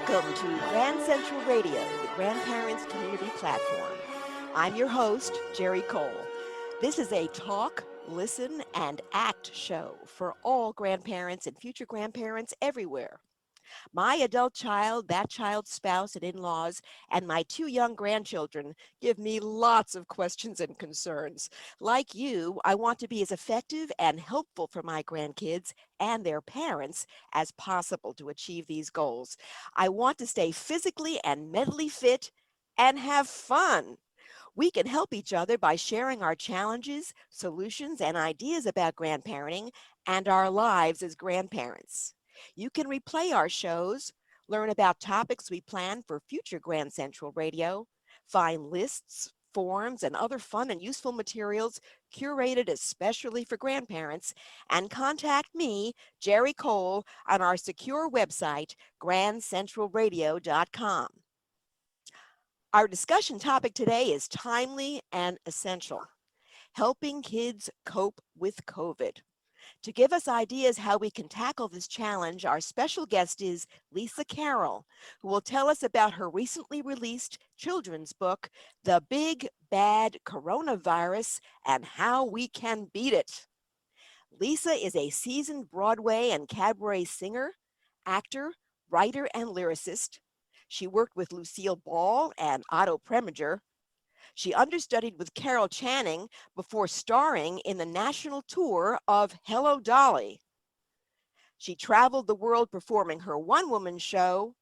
Welcome to Grand Central Radio, the Grandparents Community Platform. I'm your host, Geri Cole. This is a talk, listen, and act show for all grandparents and future grandparents everywhere. My adult child, that child's spouse and in laws, and my two young grandchildren give me lots of questions and concerns. Like you, I want to be as effective and helpful for my grandkids and their parents as possible to achieve these goals. I want to stay physically and mentally fit and have fun. We can help each other by sharing our challenges, solutions, and ideas about grandparenting and our lives as grandparents. You can replay our shows, learn about topics we plan for future Grand Central Radio, find lists, forms, and other fun and useful materials curated especially for grandparents, and contact me, Geri Cole, on our secure website, grandcentralradio.com. Our discussion topic today is timely and essential, helping kids cope with COVID. To give us ideas how we can tackle this challenge, our special guest is Lisa Carroll, who will tell us about her recently released children's book, The Big Bad Coronavirus and How We Can Beat It. Lisa is a seasoned Broadway and cabaret singer, actor, writer, and lyricist. She worked with Lucille Ball and Otto Preminger. She understudied with Carol Channing before starring in the national tour of Hello, Dolly. She traveled the world performing her one-woman show,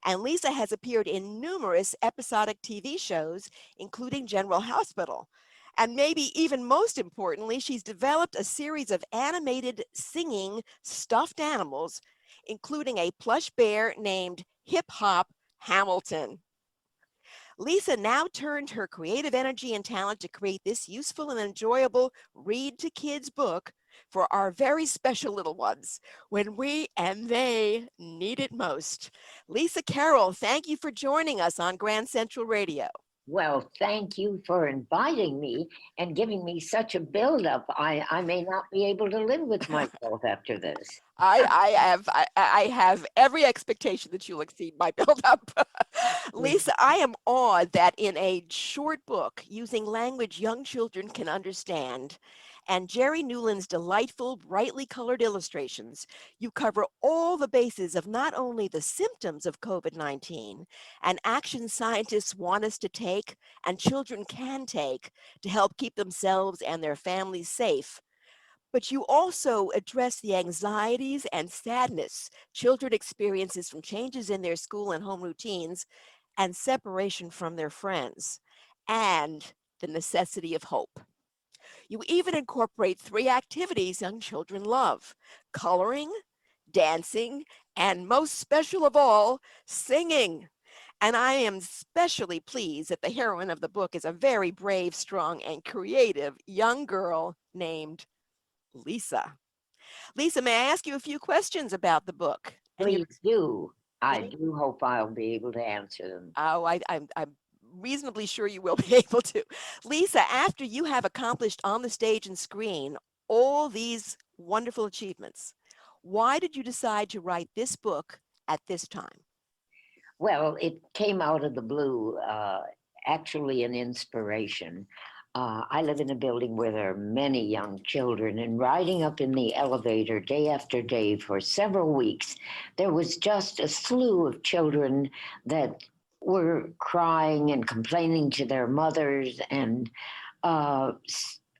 and Lisa has appeared in numerous episodic TV shows, including General Hospital. And maybe even most importantly, she's developed a series of animated singing stuffed animals, including a plush bear named Hip Hop Hamilton. Lisa now turned her creative energy and talent to create this useful and enjoyable read to kids book for our very special little ones when we and they need it most. Lisa Carroll, thank you for joining us on Grand Central Radio. Well, thank you for inviting me and giving me such a build-up. I may not be able to live with myself after this. I have every expectation that you'll exceed my build-up. Lisa, I am awed that in a short book using language young children can understand, and Jerry Newland's delightful, brightly colored illustrations, you cover all the bases of not only the symptoms of COVID-19 and actions scientists want us to take and children can take to help keep themselves and their families safe, but you also address the anxieties and sadness children experiences from changes in their school and home routines and separation from their friends, and the necessity of hope. You even incorporate three activities young children love: coloring, dancing, and most special of all, singing. And I am especially pleased that the heroine of the book is a very brave, strong, and creative young girl named Lisa. Lisa, may I ask you a few questions about the book? Please do. I Yeah. do hope I'll be able to answer them. Oh, I'm reasonably sure you will be able to. Lisa, after you have accomplished on the stage and screen all these wonderful achievements, why did you decide to write this book at this time? Well, it came out of the blue, actually an inspiration. I live in a building where there are many young children, and riding up in the elevator day after day for several weeks, there was just a slew of children that were crying and complaining to their mothers and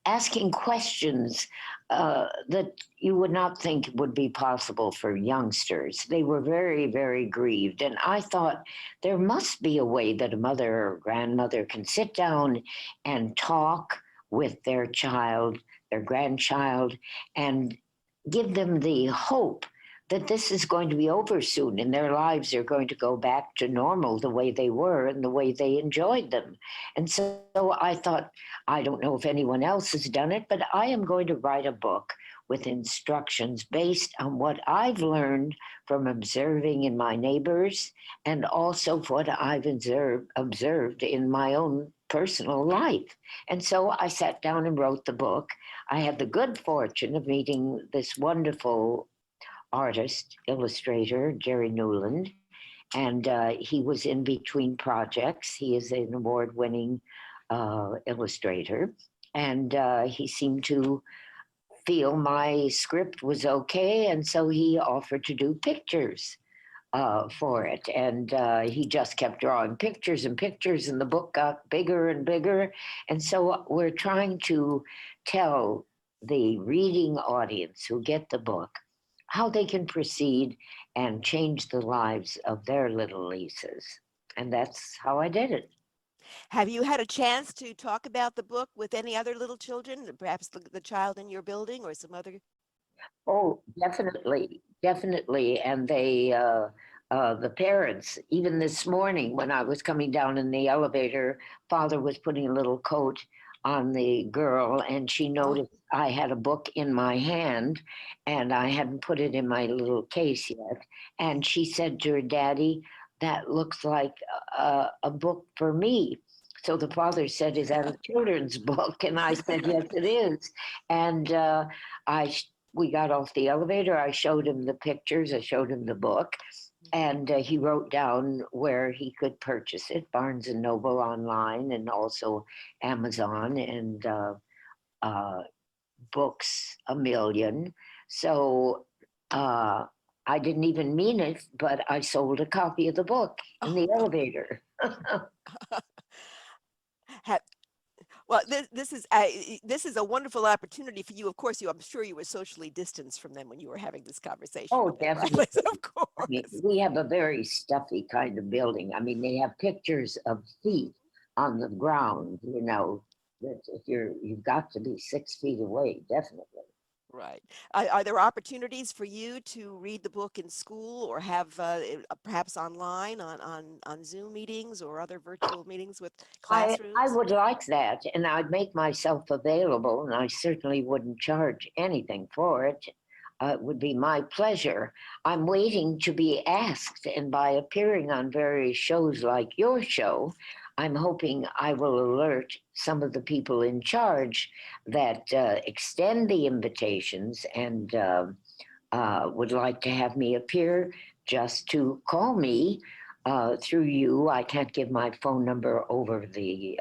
asking questions that you would not think would be possible for youngsters. They were very, very grieved. And I thought there must be a way that a mother or grandmother can sit down and talk with their child, their grandchild, and give them the hope that this is going to be over soon and their lives are going to go back to normal the way they were and the way they enjoyed them. And so I thought, I don't know if anyone else has done it, but I am going to write a book with instructions based on what I've learned from observing in my neighbors and also what I've observed in my own personal life. And so I sat down and wrote the book. I had the good fortune of meeting this wonderful artist, illustrator, Jerry Newland, and he was in between projects. He is an award-winning illustrator, and he seemed to feel my script was okay, and so he offered to do pictures for it. And he just kept drawing pictures and pictures, and the book got bigger and bigger. And so we're trying to tell the reading audience who get the book how they can proceed and change the lives of their little Lisas. And that's how I did it. Have you had a chance to talk about the book with any other little children, perhaps the child in your building or some other? Oh, definitely, definitely. And the parents, even this morning when I was coming down in the elevator, father was putting a little coat on the girl, and she Oh, noticed I had a book in my hand and I hadn't put it in my little case yet. And she said to her daddy, "That looks like a book for me." So the father said, "Is that a children's book?" And I said, "Yes, it is." And I we got off the elevator. I showed him the pictures. I showed him the book, and he wrote down where he could purchase it: Barnes and Noble online, and also Amazon, and uh, Books a Million. So uh, I didn't even mean it, but I sold a copy of the book in the oh. elevator. Ha- Well, this is a wonderful opportunity for you. Of course, I'm sure you were socially distanced from them when you were having this conversation with Oh, them, right, definitely. Lisa? Of I mean, course. we have a very stuffy kind of building. I mean, they have pictures of feet on the ground, that if you've got to be 6 feet away, definitely. Right. Are there opportunities for you to read the book in school or have perhaps online on Zoom meetings or other virtual meetings with I classrooms? would like that, and I'd make myself available, and I certainly wouldn't charge anything for it. It would be my pleasure. I'm waiting to be asked, and by appearing on various shows like your show, I'm hoping I will alert some of the people in charge that extend the invitations and would like to have me appear, just to call me through you. I can't give my phone number over the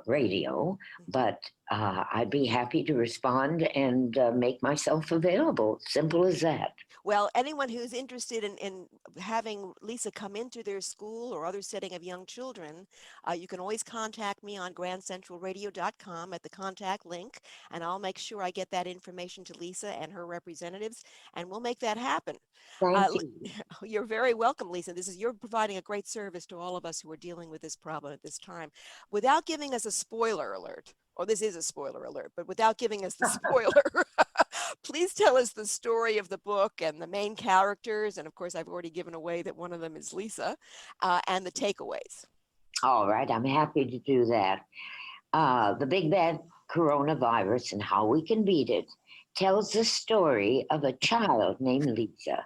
radio, Mhm. but I'd be happy to respond and make myself available. Simple as that. Well, anyone who's interested in having Lisa come into their school or other setting of young children, you can always contact me on grandcentralradio.com at the contact link, and I'll make sure I get that information to Lisa and her representatives, and we'll make that happen. Thank Uh, you. you're very welcome, Lisa. You're providing a great service to all of us who are dealing with this problem at this time. Without giving us a spoiler alert, or this is a spoiler alert, but without giving us the spoiler, please tell us the story of the book and the main characters. And of course, I've already given away that one of them is Lisa, and the takeaways. All right, I'm happy to do that. The Big Bad Coronavirus and How We Can Beat It tells the story of a child named Lisa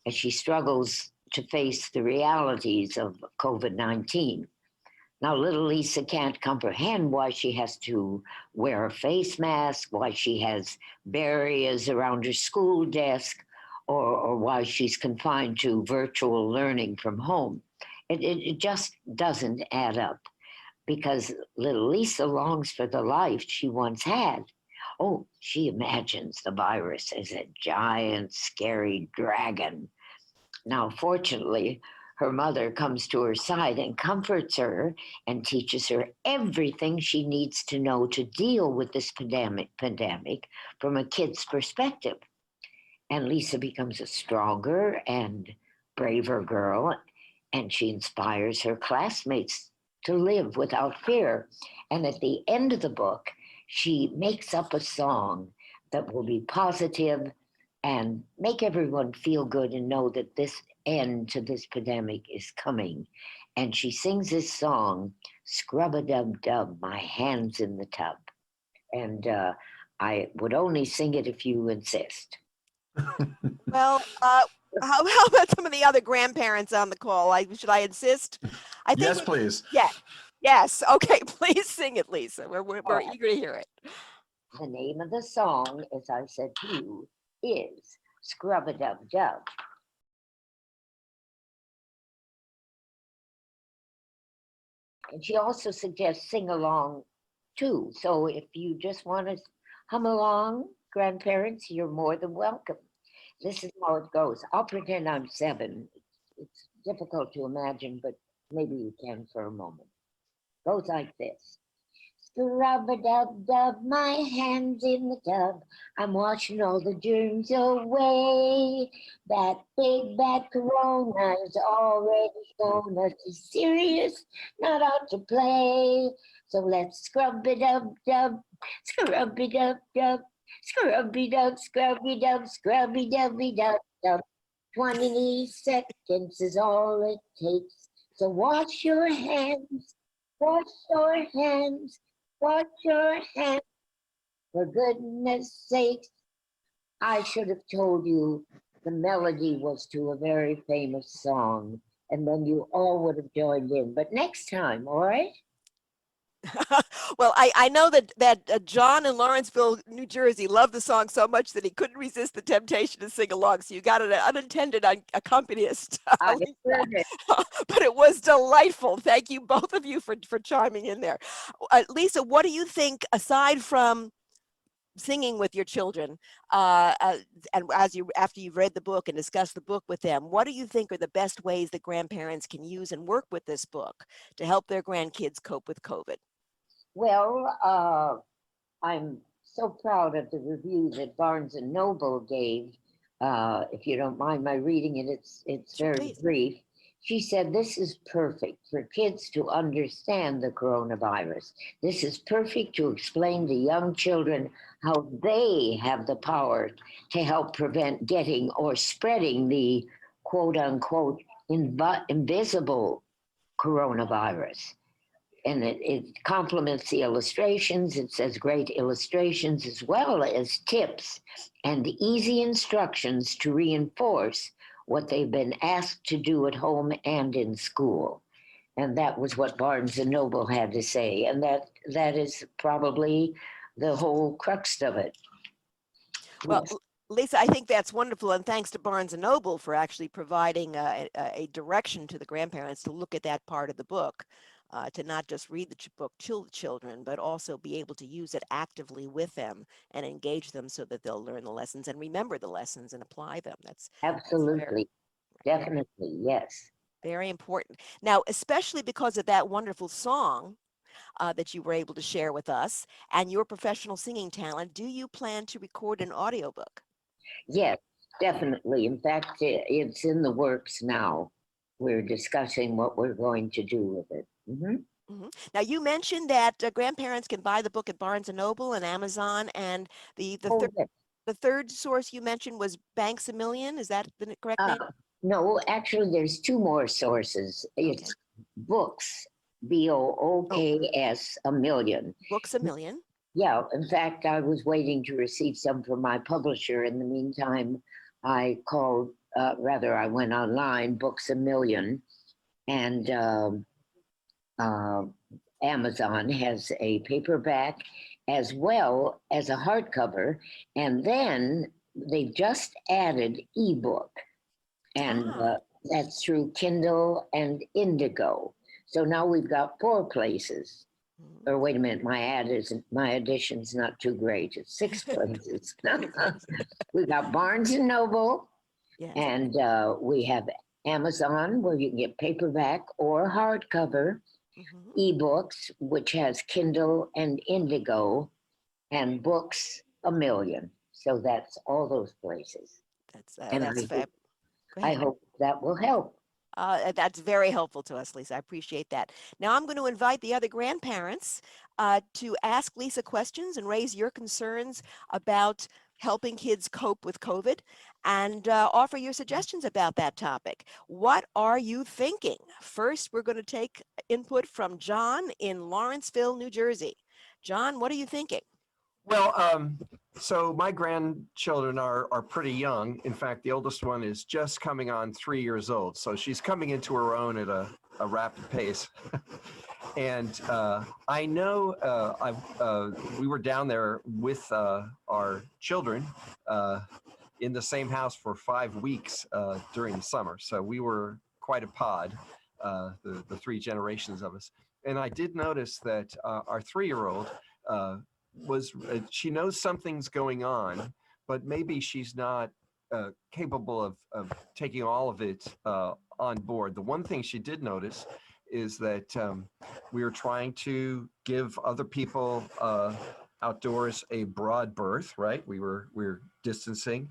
as she struggles to face the realities of COVID-19. Now, little Lisa can't comprehend why she has to wear a face mask, why she has barriers around her school desk, or why she's confined to virtual learning from home. It just doesn't add up, because little Lisa longs for the life she once had. Oh, she imagines the virus as a giant, scary dragon. Now, fortunately, her mother comes to her side and comforts her and teaches her everything she needs to know to deal with this pandemic from a kid's perspective. And Lisa becomes a stronger and braver girl, and she inspires her classmates to live without fear. And at the end of the book, she makes up a song that will be positive and make everyone feel good and know that this end to this pandemic is coming. And she sings this song, Scrub a Dub Dub, My Hands in the Tub. And I would only sing it if you insist. Well, how about some of the other grandparents on the call? Should I insist? I think Yes, we, please. yeah, yes. Okay, please sing it, Lisa. We're All right. eager to hear it. The name of the song, as I said to you, is Scrub a Dub Dub. And she also suggests sing along too. So if you just want to hum along, grandparents, you're more than welcome. This is how it goes. I'll pretend I'm 7. It's difficult to imagine, but maybe you can for a moment. Goes like this. Scrub-a-dub-dub, my hands in the tub. I'm washing all the germs away. That big bad corona is already shown us is serious, not out to play. So let's scrub-a-dub-dub, scrub-a-dub-dub, scrub-a-dub, scrub-a-dub, scrub-a-dubby-dub-dub. 20 seconds is all it takes. So wash your hands, wash your hands. Wash your hands, for goodness sakes. I should have told you the melody was to a very famous song, and then you all would have joined in. But next time, all right? Well, I know that John in Lawrenceville, New Jersey, loved the song so much that he couldn't resist the temptation to sing along. So you got an unintended accompanist, I Lisa. heard it. But it was delightful. Thank you, both of you, for chiming in there. Lisa, what do you think, aside from singing with your children, and after you've read the book and discussed the book with them, what do you think are the best ways that grandparents can use and work with this book to help their grandkids cope with COVID? Well, I'm so proud of the review that Barnes and Noble gave. If you don't mind my reading it, it's Sure, very please. brief. She said this is perfect for kids to understand the coronavirus. This is perfect to explain to young children how they have the power to help prevent getting or spreading the quote unquote invisible coronavirus. And it complements the illustrations. It says great illustrations as well as tips and easy instructions to reinforce what they've been asked to do at home and in school. And that was what Barnes and Noble had to say. And that is probably the whole crux of it. Well, Yes, Lisa, I think that's wonderful, and thanks to Barnes and Noble for actually providing a direction to the grandparents to look at that part of the book, to not just read the book to the children, but also be able to use it actively with them and engage them so that they'll learn the lessons and remember the lessons and apply them. That's very, absolutely. very, Definitely. Yes. very important. Now, especially because of that wonderful song that you were able to share with us and your professional singing talent, do you plan to record an audiobook? Yes, definitely. In fact, it's in the works now. We're discussing what we're going to do with it. Now, you mentioned that grandparents can buy the book at Barnes and Noble and Amazon, and the the Oh, third yes. the third source you mentioned was Banks a Million. Is that the correct Uh, name? no, actually, there's 2 more sources. Okay. It's books, Oh, BOOKS, a million. Books a Million. Yeah, in fact, I was waiting to receive some from my publisher. In the meantime, I called, rather, I went online, Books a Million, and uh, Amazon has a paperback as well as a hardcover. And then they just added ebook, and Ah, that's through Kindle and Indigo. So now we've got 4 places. mhm. Or wait a minute, my edition's not too great. It's 6 places. We've got Barnes and Noble, Yes. and we have Amazon where you can get paperback or hardcover, Hmm. ebooks, which has Kindle and Indigo, and Books a Million. So that's all those places. And That's fab. Go I ahead. hope that will help. That's very helpful to us, Lisa. I appreciate that. Now I'm going to invite the other grandparents to ask Lisa questions and raise your concerns about helping kids cope with COVID and offer your suggestions about that topic. What are you thinking? First, we're going to take input from John in Lawrenceville, New Jersey. John, what are you thinking? Well, so my grandchildren are pretty young. In fact, the oldest one is just coming on 3 years old. So she's coming into her own at a rapid pace. And I know we were down there with our children in the same house for 5 weeks during the summer. So we were quite a pod, the 3 generations of us. And I did notice that our 3-year-old she knows something's going on, but maybe she's not capable of taking all of it on board. The one thing she did notice is that we were trying to give other people outdoors a broad berth, right? We were distancing,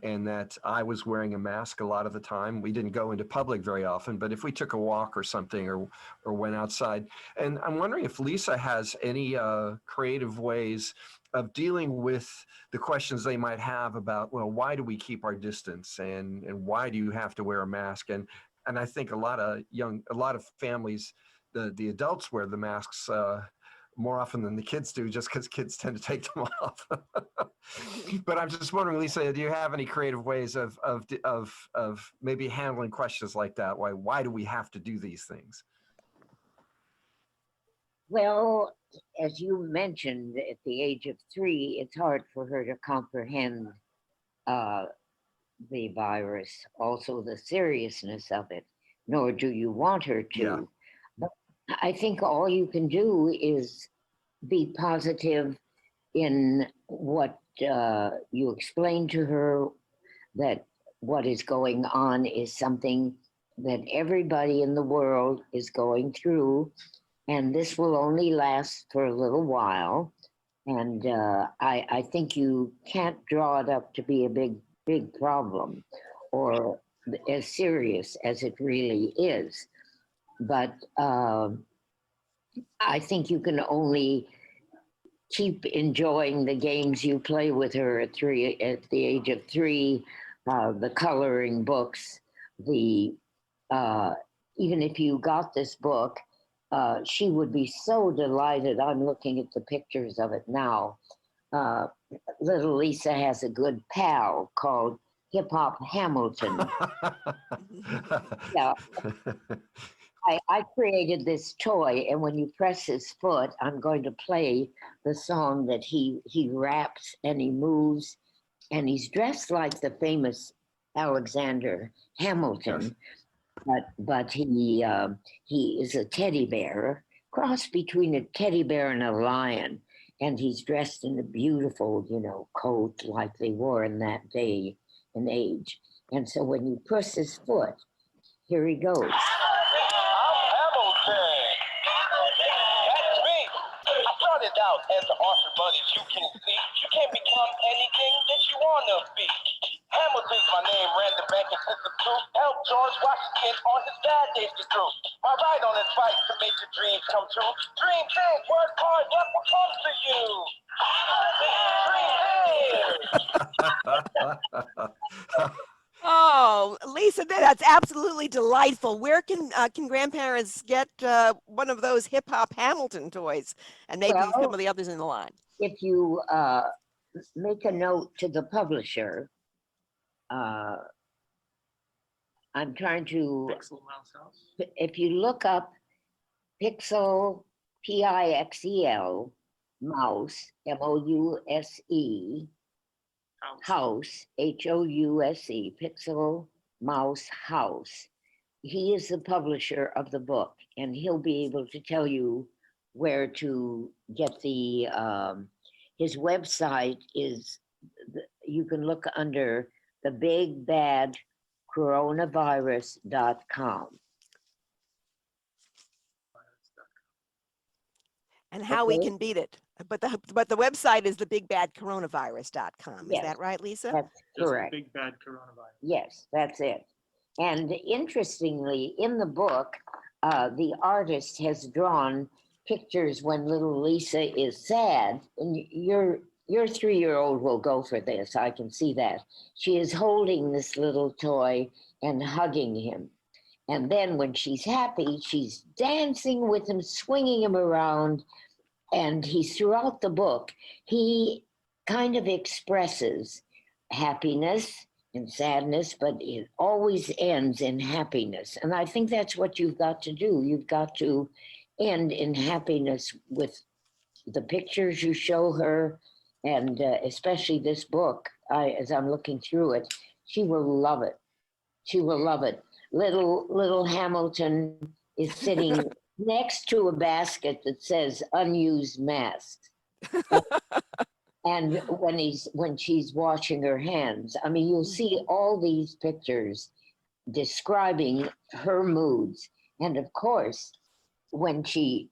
and that I was wearing a mask a lot of the time. We didn't go into public very often, but if we took a walk or something, or went outside, and I'm wondering if Lisa has any creative ways of dealing with the questions they might have about, well, why do we keep our distance, and why do you have to wear a mask? And I think a lot of families, the adults wear the masks more often than the kids do, just because kids tend to take them off. But I'm just wondering, Lisa, do you have any creative ways of maybe handling questions like that? Why do we have to do these things? Well, as you mentioned, at the age of 3, it's hard for her to comprehend the virus, also the seriousness of it, nor do you want her to. Yeah. But I think all you can do is be positive in what you explain to her, that what is going on is something that everybody in the world is going through, and this will only last for a little while. And I think you can't draw it up to be a big problem or as serious as it really is. But I think you can only keep enjoying the games you play with her at the age of 3, the coloring books, the even if you got this book, she would be so delighted. I'm looking at the pictures of it now. Little Lisa has a good pal called Hip Hop Hamilton. Yeah. I created this toy, and when you press his foot, I'm going to play the song that he raps and he moves, and he's dressed like the famous Alexander Hamilton, yes. but he is a teddy bear, cross between a teddy bear and a lion, and he's dressed in a beautiful, coat like they wore in that day and age. And so when you press his foot, here he goes. Out as an author, but as you can see, you can't become anything that you want to be. Hamilton's my name, ran the bank and system too. Helped George Washington on his bad days get through. I ride on his bike to make your dreams come true. Dream big, work hard, what will come to you? Dream big. Oh, Lisa, that's absolutely delightful. Where can grandparents get one of those Hip Hop Hamilton toys, and maybe some of the others in the line? If you make a note to the publisher, I'm trying to. Pixel Mouse House. If you look up Pixel, Pixel, Mouse, Mouse. House, House, Pixel Mouse House. He is the publisher of the book, and he'll be able to tell you where to get the, his website is, you can look under the big bad coronavirus.com. And how we can beat it. But the website is thebigbadcoronavirus.com. Is that right, Lisa? That's correct. Big bad coronavirus. Yes, that's it. And interestingly, in the book, the artist has drawn pictures when little Lisa is sad. And your 3-year-old will go for this. I can see that. She is holding this little toy and hugging him. And then when she's happy, she's dancing with him, swinging him around. And he's throughout the book, he kind of expresses happiness and sadness, but it always ends in happiness. And I think that's what you've got to do. You've got to end in happiness with the pictures you show her, and especially this book. As I'm looking through it, she will love it. She will love it. Little Hamilton is sitting next to a basket that says unused masks. And when she's washing her hands, I mean, you'll see all these pictures describing her moods. And of course, when she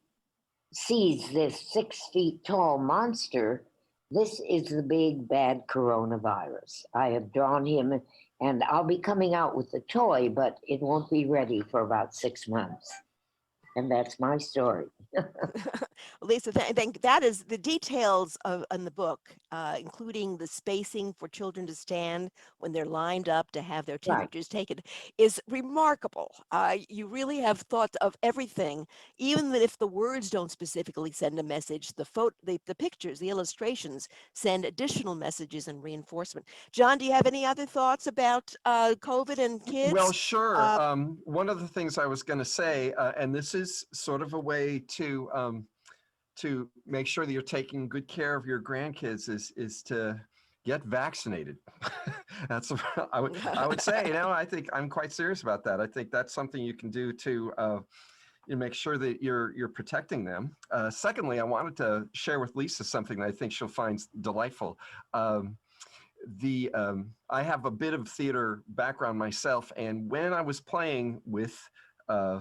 sees this 6 feet tall monster, this is the big bad coronavirus. I have drawn him, and I'll be coming out with the toy, but it won't be ready for about 6 months. And that's my story. Lisa, I think that is the details of in the book, including the spacing for children to stand when they're lined up to have their Right. temperatures taken, is remarkable. You really have thought of everything, even if the words don't specifically send a message. The pictures, the illustrations send additional messages and reinforcement. John, do you have any other thoughts about COVID and Well, kids? sure. One of the things I was going to say, and this is sort of a way to make sure that you're taking good care of your grandkids, is to get vaccinated. That's I would say. I think I'm quite serious about that. I think that's something you can do to make sure that you're protecting them. Secondly, I wanted to share with Lisa something that I think she'll find delightful. I have a bit of theater background myself, and when I was playing with uh,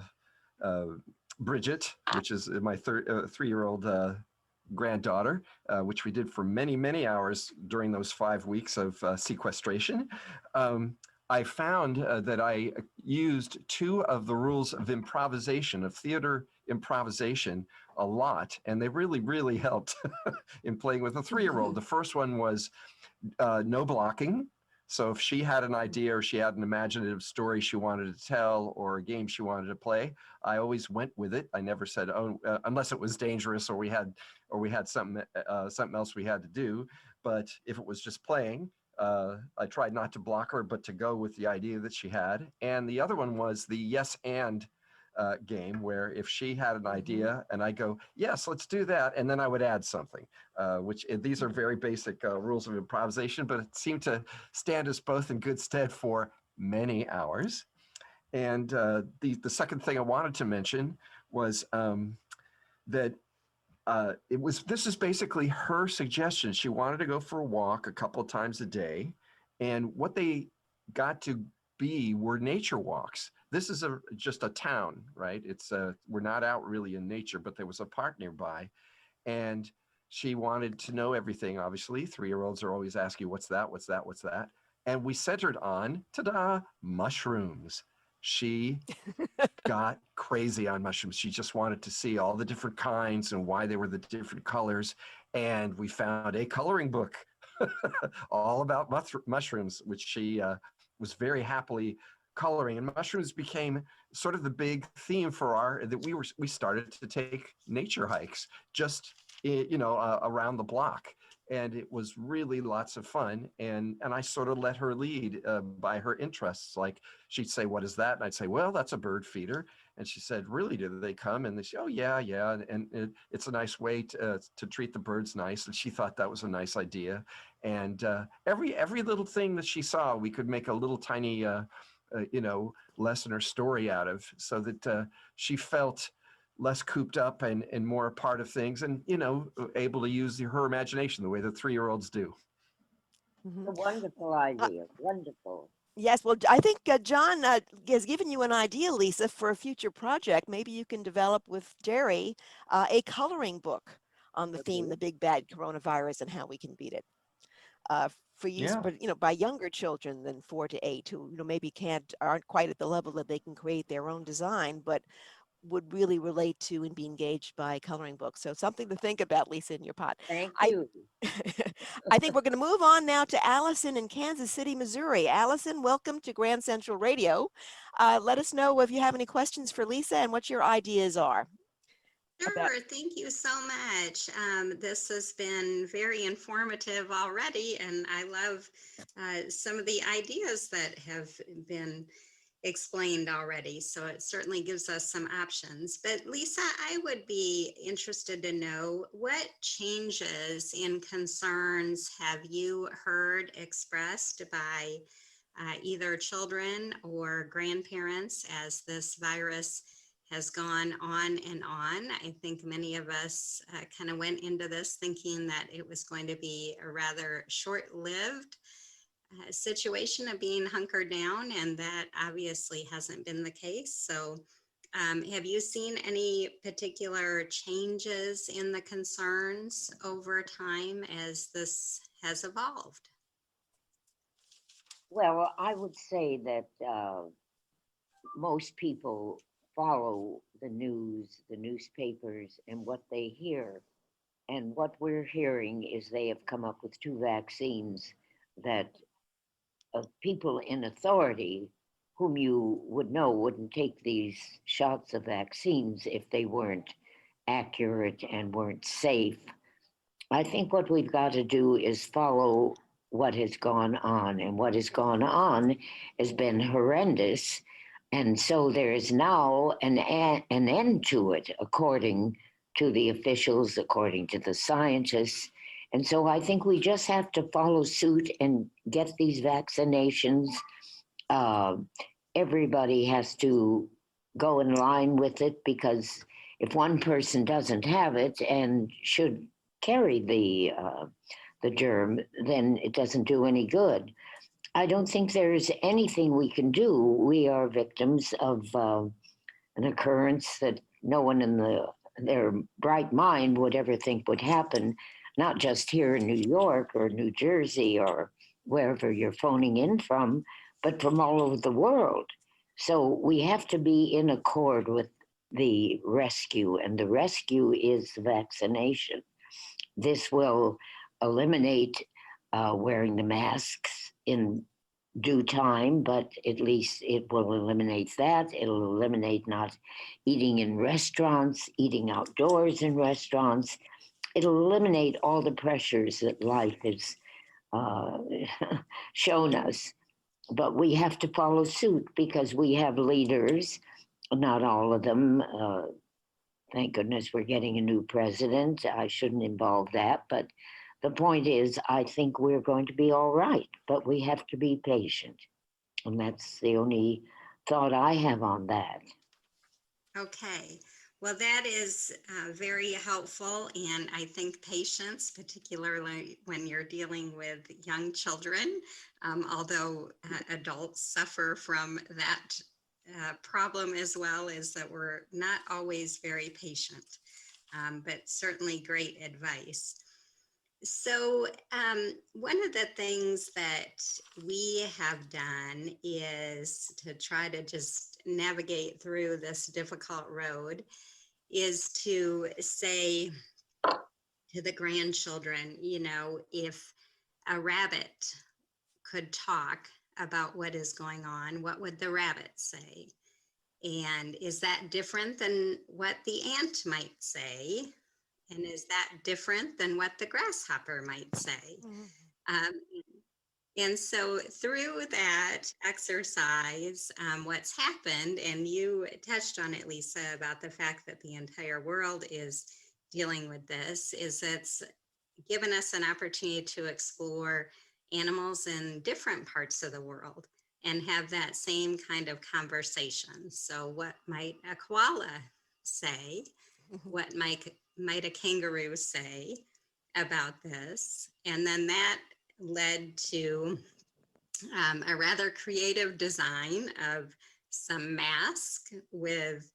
Bridget, which is my 3-year-old granddaughter, which we did for many, many hours during those 5 weeks of sequestration, I found that I used 2 of the rules of improvisation, of theater improvisation, a lot, and they really, really helped in playing with a 3-year-old. The first one was no blocking. So if she had an idea or she had an imaginative story she wanted to tell or a game she wanted to play, I always went with it. I never said, "Oh," unless it was dangerous or we had something else we had to do. But if it was just playing, I tried not to block her, but to go with the idea that she had. And the other one was the yes and game, where if she had an idea and I go, yes, let's do that, and then I would add something, which these are very basic rules of improvisation, but it seemed to stand us both in good stead for many hours. And the second thing I wanted to mention was that this is basically her suggestion. She wanted to go for a walk a couple of times a day, and what they got to be were nature walks. This is just a town, right? We're not out really in nature, but there was a park nearby, and she wanted to know everything. Obviously, 3-year-olds are always asking, "What's that? What's that? What's that?" And we centered on, ta-da, mushrooms. She got crazy on mushrooms. She just wanted to see all the different kinds and why they were the different colors. And we found a coloring book all about mushrooms, which she was very happily coloring. And mushrooms became sort of the big theme for we started to take nature hikes just around the block. And it was really lots of fun. And I sort of let her lead by her interests. Like she'd say, "What is that?" And I'd say, "Well, that's a bird feeder." And she said, "Really, do they come?" And they say, "Oh, yeah, yeah." And it's a nice way to treat the birds nice. And she thought that was a nice idea. And every little thing that she saw, we could make a little tiny, lesson or story out of, so that she felt less cooped up and more a part of things, and able to use her imagination the way that 3-year-olds do. A wonderful idea. Wonderful. Yes, well, I think John has given you an idea, Lisa, for a future project. Maybe you can develop with Geri a coloring book on the theme, the big bad coronavirus and how we can beat it. For use, Yeah. but by younger children than 4 to 8, who maybe aren't quite at the level that they can create their own design, but would really relate to and be engaged by coloring books. So something to think about, Lisa, in your pot. Thank I you. I think we're going to move on now to Allison in Kansas City, Missouri. Allison, welcome to Grand Central Radio. Let us know if you have any questions for Lisa and what your ideas are. Sure, thank you so much. This has been very informative already, and I love some of the ideas that have been explained already. So it certainly gives us some options. But Lisa, I would be interested to know, what changes in concerns have you heard expressed by either children or grandparents as this virus has gone on and on. I think many of us kind of went into this thinking that it was going to be a rather short-lived situation of being hunkered down, and that obviously hasn't been the case. So have you seen any particular changes in the concerns over time as this has evolved? Well, I would say that most people follow the news, the newspapers, and what they hear. And what we're hearing is they have come up with two vaccines that people in authority, whom you would know wouldn't take these shots of vaccines if they weren't accurate and weren't safe. I think what we've got to do is follow what has gone on, and what has gone on has been horrendous. And so there is now an end to it, according to the officials, according to the scientists. And so I think we just have to follow suit and get these vaccinations. Everybody has to go in line with it, because if one person doesn't have it and should carry the germ, then it doesn't do any good. I don't think there's anything we can do. We are victims of an occurrence that no one in their bright mind would ever think would happen, not just here in New York or New Jersey or wherever you're phoning in from, but from all over the world. So we have to be in accord with the rescue, and the rescue is vaccination. This will eliminate wearing the masks in due time, but at least it will eliminate that. It'll eliminate not eating in restaurants, eating outdoors in restaurants. It'll eliminate all the pressures that life has shown us. But we have to follow suit, because we have leaders, not all of them. Thank goodness we're getting a new president. I shouldn't involve that, but the point is, I think we're going to be all right, but we have to be patient. And that's the only thought I have on that. Okay, well, that is very helpful. And I think patience, particularly when you're dealing with young children, although adults suffer from that problem as well, is that we're not always very patient, but certainly great advice. So one of the things that we have done is to try to just navigate through this difficult road is to say to the grandchildren, you know, if a rabbit could talk about what is going on, what would the rabbit say? And is that different than what the ant might say? And is that different than what the grasshopper might say? And so through that exercise, what's happened, and you touched on it, Lisa, about the fact that the entire world is dealing with this, is it's given us an opportunity to explore animals in different parts of the world and have that same kind of conversation. So what might a koala say? What might a kangaroo say about this? And then that led to a rather creative design of some masks with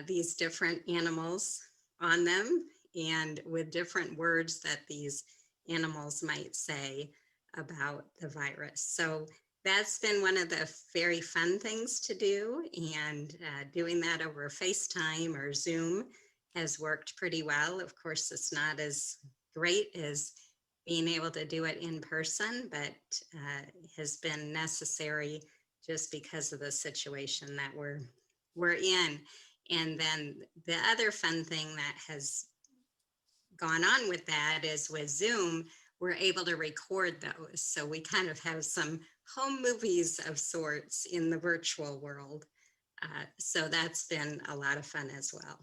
these different animals on them, and with different words that these animals might say about the virus. So that's been one of the very fun things to do, and doing that over FaceTime or Zoom has worked pretty well. Of course, it's not as great as being able to do it in person, but has been necessary just because of the situation that we're in. And then the other fun thing that has gone on with that is with Zoom, we're able to record those. So we kind of have some home movies of sorts in the virtual world. So that's been a lot of fun as well.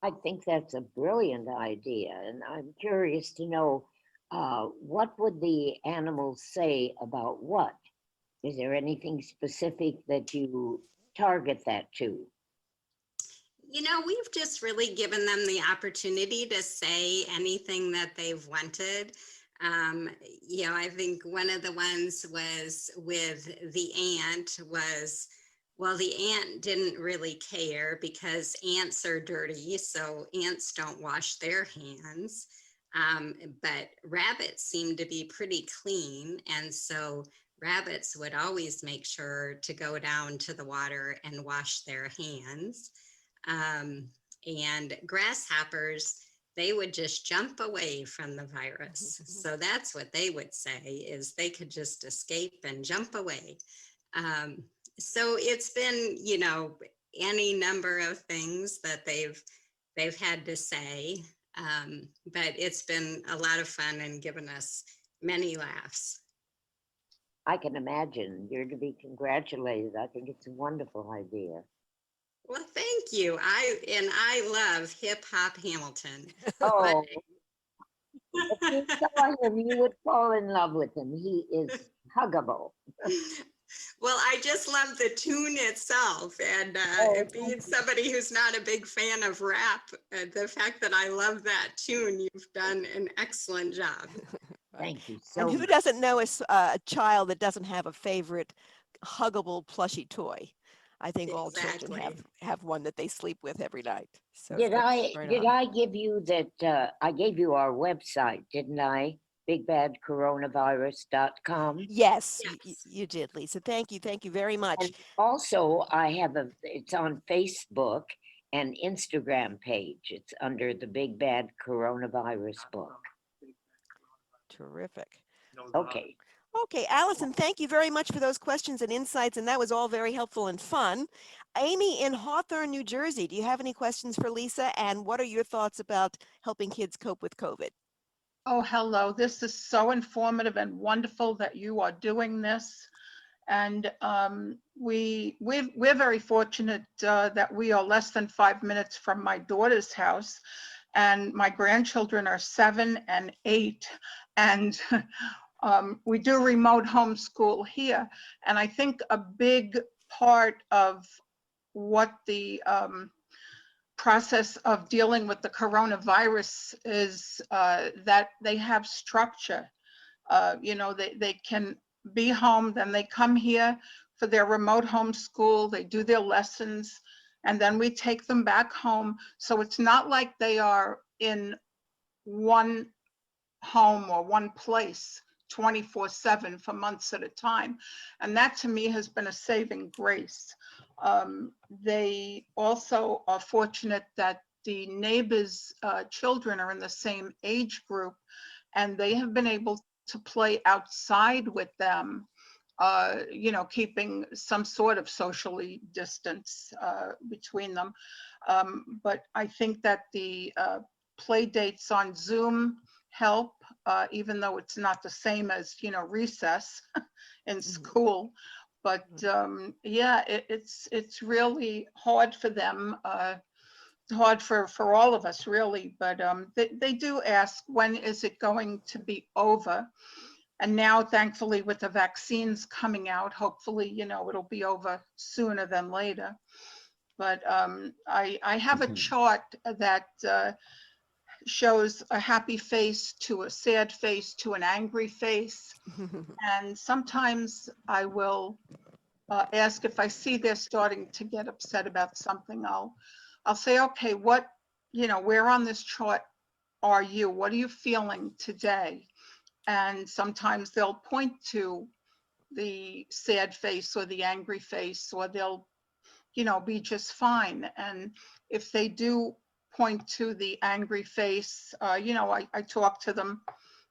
I think that's a brilliant idea. And I'm curious to know, what would the animals say about what? Is there anything specific that you target that to? We've just really given them the opportunity to say anything that they've wanted. I think one of the ones was with the aunt was, well, the ant didn't really care because ants are dirty, so ants don't wash their hands. But rabbits seem to be pretty clean, and so rabbits would always make sure to go down to the water and wash their hands. And grasshoppers, they would just jump away from the virus. So that's what they would say, is they could just escape and jump away. So it's been, any number of things that they've had to say, but it's been a lot of fun and given us many laughs. I can imagine. You're to be congratulated. I think it's a wonderful idea. Well, thank you. I love Hip Hop Hamilton. Oh, if you saw him, you would fall in love with him. He is huggable. Well, I just love the tune itself, and being somebody who's not a big fan of rap, the fact that I love that tune, you've done an excellent job. Thank you so And who much. doesn't know a child that doesn't have a favorite huggable plushy toy? I think all children Exactly. have one that they sleep with every night. So Did that's right on. I give you that? I gave you our website, didn't I? bigbadcoronavirus.com. Yes, Yes. you did, Lisa. Thank you. Thank you very much. And also, I have it's on Facebook and Instagram page. It's under the Big Bad Coronavirus book. Terrific. Okay. Okay, Allison, thank you very much for those questions and insights, and that was all very helpful and fun. Amy in Hawthorne, New Jersey, do you have any questions for Lisa? And what are your thoughts about helping kids cope with COVID? Oh, hello. This is so informative and wonderful that you are doing this. And we're very fortunate that we are less than 5 minutes from my daughter's house, and my grandchildren are 7 and 8, and we do remote homeschool here. And I think a big part of what the process of dealing with the coronavirus is that they have structure. They can be home, then they come here for their remote homeschool, they do their lessons, and then we take them back home. So it's not like they are in one home or one place 24/7 for months at a time. And that to me has been a saving grace. They also are fortunate that the neighbors' children are in the same age group, and they have been able to play outside with them, keeping some sort of socially distance between them. But I think that the play dates on Zoom help, even though it's not the same as, recess in school. But it's really hard for them, hard for all of us, really. But they do ask, when is it going to be over? And now, thankfully, with the vaccines coming out, hopefully, it'll be over sooner than later. But I have a chart that shows a happy face to a sad face to an angry face. And sometimes I will ask, if I see they're starting to get upset about something, I'll say, okay, where on this chart are you? What are you feeling today? And sometimes they'll point to the sad face or the angry face, or they'll, be just fine. And if they do point to the angry face, I talk to them,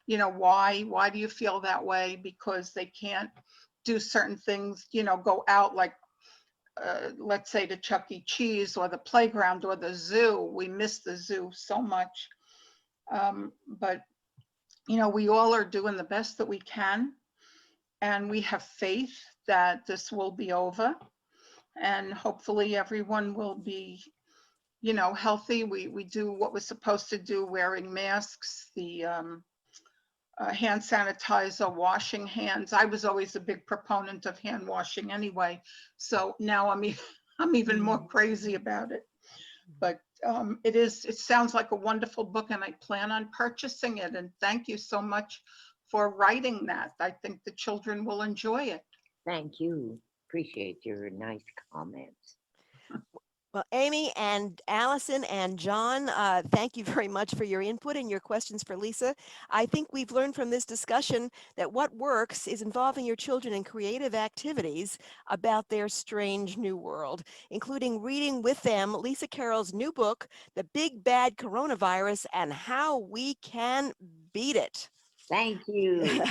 why do you feel that way? Because they can't do certain things, go out, like let's say to Chuck E. Cheese or the playground or the zoo. We miss the zoo so much. But we all are doing the best that we can, and we have faith that this will be over, and hopefully everyone will be, healthy. We do what we're supposed to do, wearing masks, the hand sanitizer, washing hands. I was always a big proponent of hand washing anyway, so now I'm even more crazy about it. But it sounds like a wonderful book, and I plan on purchasing it. And thank you so much for writing that. I think the children will enjoy it. Thank you. Appreciate your nice comments. Well, Amy and Allison and John, thank you very much for your input and your questions for Lisa. I think we've learned from this discussion that what works is involving your children in creative activities about their strange new world, including reading with them Lisa Carroll's new book, The Big Bad Coronavirus and How We Can Beat It. Thank you.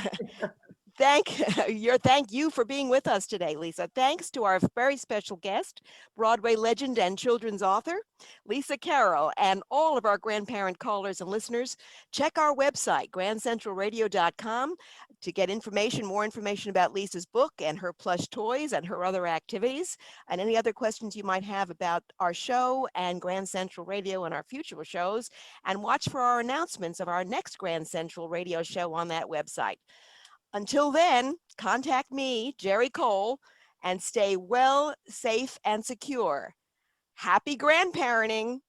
Thank you for being with us today, Lisa. Thanks to our very special guest, Broadway legend and children's author, Lisa Carroll, and all of our grandparent callers and listeners. Check our website, grandcentralradio.com, to get more information about Lisa's book and her plush toys and her other activities, and any other questions you might have about our show and Grand Central Radio and our future shows. And watch for our announcements of our next Grand Central Radio show on that website. Until then, contact me, Geri Cole, and stay well, safe, and secure. Happy grandparenting.